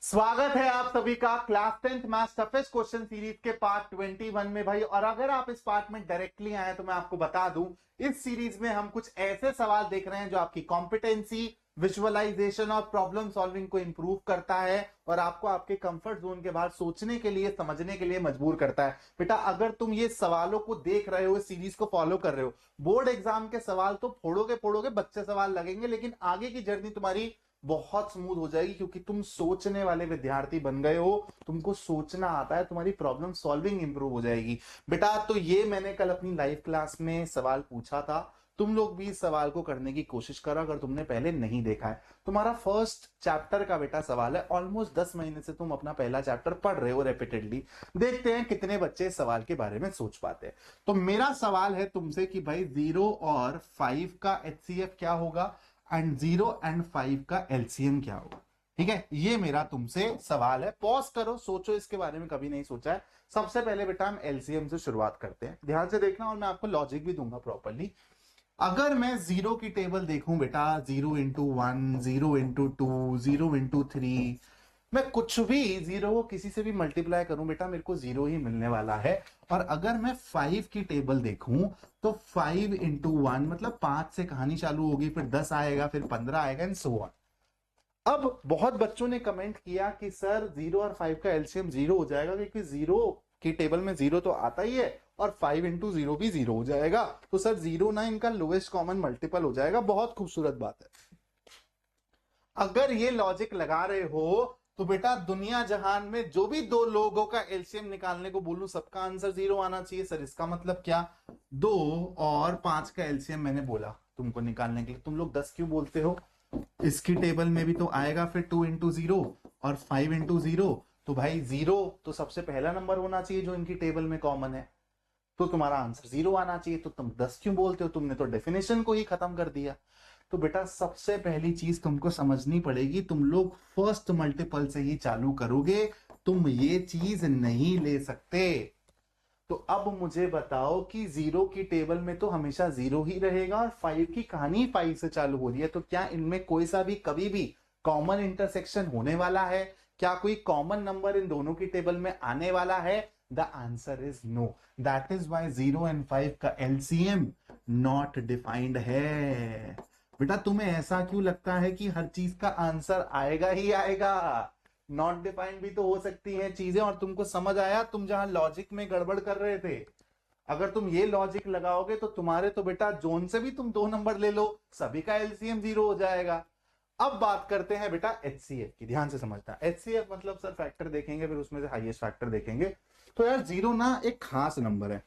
स्वागत है आप सभी का class 10th maths toughest question series के पार्ट 21 में भाई। और अगर आप इस पार्ट में डायरेक्टली आए तो मैं आपको बता दूं, इस सीरीज में हम कुछ ऐसे सवाल देख रहे हैं जो आपकी कॉम्पिटेंसी, विजुअलाइजेशन और प्रॉब्लम सॉल्विंग को इंप्रूव करता है और आपको आपके कंफर्ट जोन के बाहर सोचने के लिए, समझने के लिए मजबूर करता है। बेटा अगर तुम ये सवालों को देख रहे हो, इस सीरीज को फॉलो कर रहे हो, बोर्ड एग्जाम के सवाल तो फोड़ोगे फोड़ोगे, बच्चे सवाल लगेंगे, लेकिन आगे की जर्नी तुम्हारी बहुत स्मूथ हो जाएगी क्योंकि तुम सोचने वाले विद्यार्थी बन गए हो, तुमको सोचना आता है, तुम्हारी प्रॉब्लम सॉल्विंग इंप्रूव हो जाएगी। बेटा तो ये मैंने कल अपनी लाइव क्लास में सवाल पूछा था, तुम लोग भी इस सवाल को करने की कोशिश करो अगर तुमने पहले नहीं देखा है। तुम्हारा फर्स्ट चैप्टर का बेटा सवाल है, ऑलमोस्ट 10 महीने से तुम अपना पहला चैप्टर पढ़ रहे हो रेपिटेडली। देखते हैं कितने बच्चे इस सवाल के बारे में सोच पाते हैं। तो मेरा सवाल है तुमसे कि भाई 0 और 5 का एचसीएफ क्या होगा एंड 0 एंड 5 का एलसीएम क्या होगा। ठीक है, ये मेरा तुमसे सवाल है। पॉज करो, सोचो, इसके बारे में कभी नहीं सोचा है। सबसे पहले बेटा हम एलसीएम से शुरुआत करते हैं, ध्यान से देखना और मैं आपको लॉजिक भी दूंगा प्रॉपरली। अगर मैं 0 की टेबल देखूं बेटा, 0 into 1, 0 into 2, 0 into 3, मैं कुछ भी 0 को किसी से भी मल्टीप्लाई करूं बेटा मेरे को 0 ही मिलने वाला है। और अगर मैं 5 की टेबल देखूं तो 5 into 1 मतलब 5 से कहानी चालू होगी, फिर 10 आएगा, फिर 15 आएगा एंड सो ऑन। अब बहुत बच्चों ने कमेंट किया कि सर 0 और 5 का एलसीएम 0 हो जाएगा, क्योंकि 0 की टेबल में 0 तो आता ही है और 5 into 0 भी 0 हो जाएगा, तो सर 0 ना इनका लोएस्ट कॉमन मल्टीपल हो जाएगा। बहुत खूबसूरत बात है। अगर ये लॉजिक लगा रहे हो तो बेटा दुनिया जहान में जो भी दो लोगों का एलसीएम निकालने को बोलूं सबका आंसर 0 आना चाहिए। सर इसका मतलब क्या? 2 और 5 का एलसीएम मैंने बोला तुमको निकालने के लिए, तुम लोग 10 क्यों बोलते हो? इसकी टेबल में भी तो आएगा फिर 2 into 0 और 5 into 0, तो भाई 0 तो सबसे पहला नंबर होना चाहिए जो इनकी टेबल में कॉमन है, तो तुम्हारा आंसर 0 आना चाहिए। तो तुम 10 क्यों बोलते हो? तुमने तो डेफिनेशन को ही खत्म कर दिया। तो बेटा सबसे पहली चीज तुमको समझनी पड़ेगी, तुम लोग फर्स्ट मल्टीपल से ही चालू करोगे, तुम ये चीज नहीं ले सकते। तो अब मुझे बताओ कि 0 की टेबल में तो हमेशा 0 ही रहेगा और 5 की कहानी 5 से चालू हो रही है, तो क्या इनमें कोई सा भी कभी भी कॉमन इंटरसेक्शन होने वाला है? क्या कोई कॉमन नंबर इन दोनों की टेबल में आने वाला है? The answer is no. That is Y 0 and 5 का एलसीएम नॉट डिफाइंड है। बेटा तुम्हें ऐसा क्यों लगता है कि हर चीज का आंसर आएगा ही आएगा? नॉट डिफाइंड भी तो हो सकती हैं चीजें, और तुमको समझ आया तुम जहां लॉजिक में गड़बड़ कर रहे थे। अगर तुम ये लॉजिक लगाओगे तो तुम्हारे तो बेटा जोन से भी तुम 2 नंबर ले लो, सभी का एलसीएम 0 हो जाएगा। अब बात करते हैं बेटा एचसीएफ की, ध्यान से समझना। एचसीएफ मतलब सर फैक्टर देखेंगे, फिर उसमें से हाईएस्ट फैक्टर देखेंगे। तो यार 0 ना एक खास नंबर है,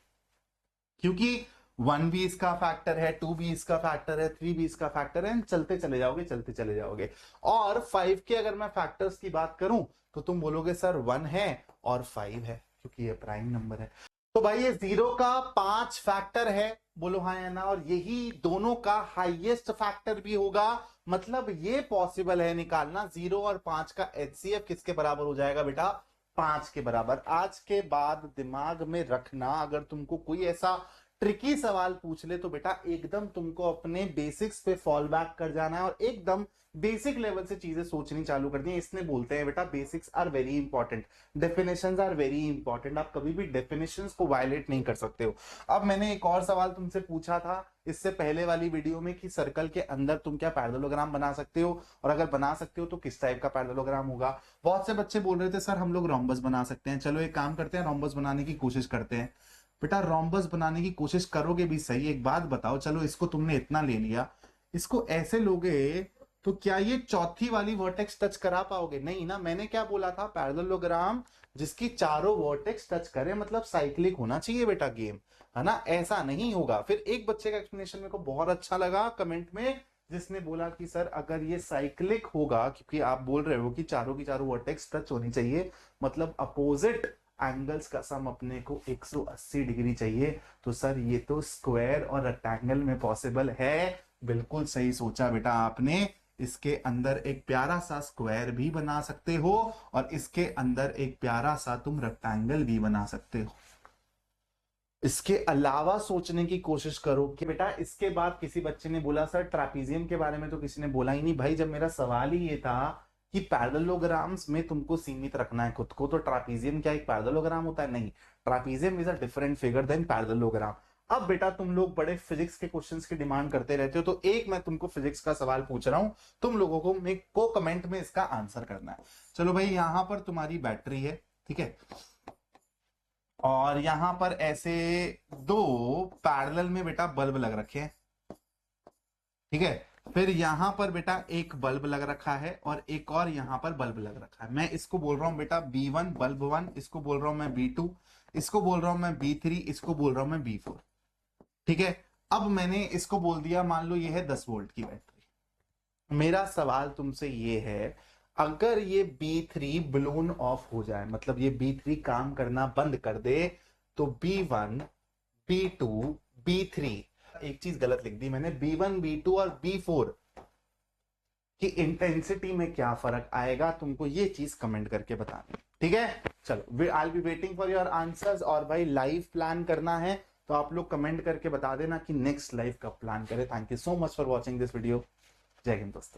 क्योंकि 1 भी इसका फैक्टर है, 2 भी इसका फैक्टर है, 3 भी इसका फैक्टर है, चलते चले जाओगे चलते चले जाओगे। और 5 के अगर मैं फैक्टर्स की बात करूं तो तुम बोलोगे सर 1 है और 5 है, क्योंकि ये प्राइम नंबर है। तो भाई ये 0 का 5 फैक्टर है, बोलो हाँ या ना, और यही दोनों का हाईएस्ट फैक्टर भी होगा। मतलब ये पॉसिबल है निकालना 0 और 5 का एचसीएफ किसके बराबर हो जाएगा बेटा? 5 के बराबर। आज के बाद दिमाग में रखना, अगर तुमको कोई ऐसा ट्रिकी सवाल पूछ ले तो बेटा एकदम तुमको अपने बेसिक्स पे फॉल बैक कर जाना है और एकदम बेसिक लेवल से चीजें सोचनी चालू करनी है। इसने बोलते हैं बेटा basics are very important, definitions are very important. आप कभी भी डेफिनेशंस को वायलेट नहीं कर सकते हो। अब मैंने एक और सवाल तुमसे पूछा था इससे पहले वाली वीडियो में कि सर्कल के अंदर तुम क्या पैरेललोग्राम बना सकते हो, और अगर बना सकते हो तो किस टाइप का पैरेललोग्राम होगा। बहुत से बच्चे बोल रहे थे सर हम लोग रोम्बस बना सकते हैं। चलो एक काम करते हैं, रोम्बस बनाने की कोशिश करते हैं। बेटा रोम्बस बनाने की कोशिश करोगे भी सही, एक बात बताओ, चलो इसको तुमने इतना ले लिया, इसको ऐसे लोगे तो क्या ये चौथी वाली वर्टेक्स टच करा पाओगे? नहीं ना। मैंने क्या बोला था? पैरेललोग्राम जिसकी चारों वर्टेक्स टच करे, मतलब साइक्लिक होना चाहिए बेटा गेम, है ना? ऐसा नहीं होगा। फिर एक बच्चे का एक्सप्लेनेशन मेरे को बहुत अच्छा लगा कमेंट में, जिसने बोला कि सर अगर ये साइक्लिक होगा, क्योंकि आप बोल रहे हो कि चारों की चारों वर्टेक्स टच होनी चाहिए, मतलब अपोजिट एंगल्स का सम अपने को 180 डिग्री चाहिए, तो सर ये तो स्क्वायर और रेक्टेंगल में पॉसिबल है। बिल्कुल सही सोचा बेटा आपने। इसके अंदर एक प्यारा सा स्क्वायर भी बना सकते हो और इसके अंदर एक प्यारा सा तुम रेक्टेंगल भी बना सकते हो। इसके अलावा सोचने की कोशिश करो कि बेटा इसके बाद किसी बच्चे ने बोला सर ट्रापीजियम के बारे में तो किसी ने बोला ही नहीं। भाई जब मेरा सवाल ही ये था कि पैरेललोग्राम्स में तुमको सीमित रखना है खुद को, तो ट्रापीजियम क्या एक पैरेललोग्राम होता है? नहीं, trapezium is a different figure than parallelogram. अब बेटा तुम लोग बड़े फिजिक्स के क्वेश्चंस की डिमांड करते रहते हो, तो एक मैं तुमको फिजिक्स का सवाल पूछ रहा हूं, तुम लोगों को मेरे को कमेंट में इसका आंसर करना है। चलो भाई, यहां पर तुम्हारी बैटरी है, ठीक है, और यहां पर ऐसे दो पैरेलल में बेटा बल्ब लग रखे हैं, ठीक है। फिर यहां पर बेटा एक बल्ब लग रखा है और एक और यहां पर बल्ब लग रखा है। मैं इसको बोल रहा हूं बेटा B1 बल्ब 1, इसको बोल रहा हूं मैं B2, इसको बोल रहा हूं मैं B3, इसको बोल रहा हूं मैं B4, ठीक है। अब मैंने इसको बोल दिया, मान लो ये है 10 वोल्ट की बैटरी। मेरा सवाल तुमसे ये है, अगर ये B3 बलून ऑफ हो जाए, मतलब ये B3 काम करना बंद कर दे, तो B1 B2 B3, एक चीज गलत लिख दी मैंने, B1 B2 और B4 की इंटेंसिटी में क्या फर्क आएगा, तुमको ये चीज कमेंट करके बताना, ठीक है। चलो, I will be waiting for your answers. और भाई लाइव प्लान करना है तो आप लोग कमेंट करके बता देना कि नेक्स्ट लाइव कब प्लान करें। Thank you so much for watching this video. जय हिंद दोस्तों।